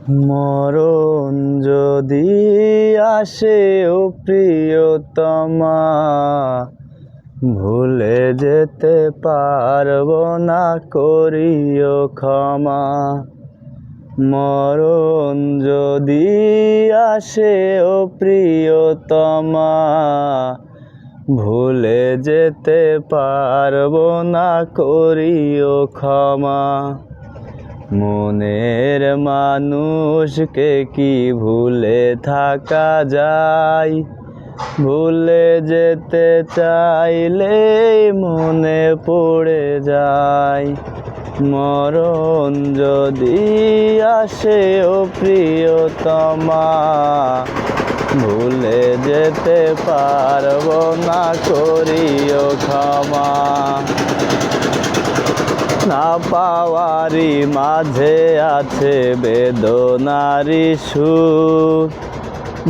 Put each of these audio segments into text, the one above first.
মরণ যদি আসে ও প্রিয়তমা, ভুলে যেতে পারবো না, করিও ক্ষমা। মরণ যদি আসে ও প্রিয়তমা, ভুলে যেতে পারবো না, করিও ক্ষমা। মনের মানুষকে কি ভুলে থাকা যায়? ভুলে যেতে চাইলে মনে পড়ে যায়। মরণ যদি আসে ও প্রিয়তমা, ভুলে যেতে পারবো না, করিও ক্ষমা। না পাওয়ারই মাঝে আছে বেদনারি সুর,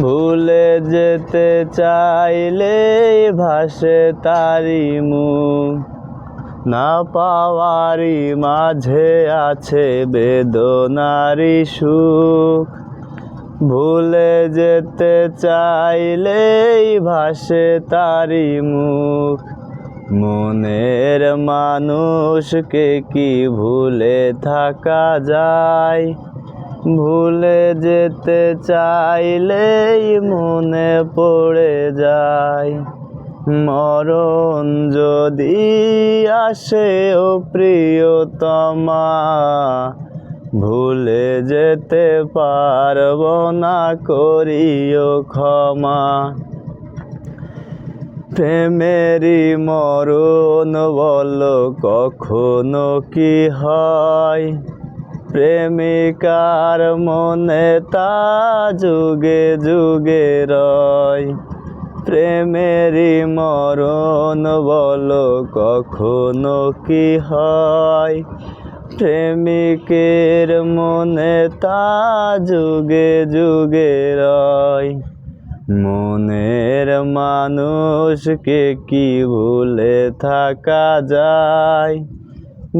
ভুলে যেতে চাইলে ভাসে তারি মুখ। না পাওয়ারই মাঝে আছে বেদনারি সুখ, ভুলে যেতে চাইলেই ভাসে তারি মুখ। মনের মানুষকে কি ভুলে থাকা যায়? ভুলে যেতে চাইলেই মনে পড়ে যায়। মরণ যদি আসে ও প্রিয়তমা, ভুলে যেতে পারবো না, করিও ক্ষমা। প্রেমেরই মরণ বলো কখনো কি হয়? প্রেমিকার মনে তা যুগে যুগে রয়। প্রেমেরই মরণ বলো কখনো কি হয়? প্রেমিকের মনে তা যুগে যুগে রয়। মনের মানুষকে কি ভুলে থাকা যায়?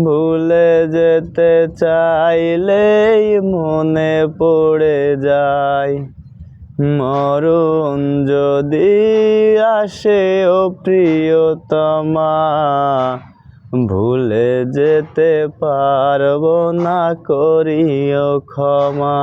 ভুলে যেতে চাইলেই মনে পড়ে যায়। মরণ যদি আসে ও প্রিয়তমা, ভুলে যেতে পারবো না, করিও ক্ষমা।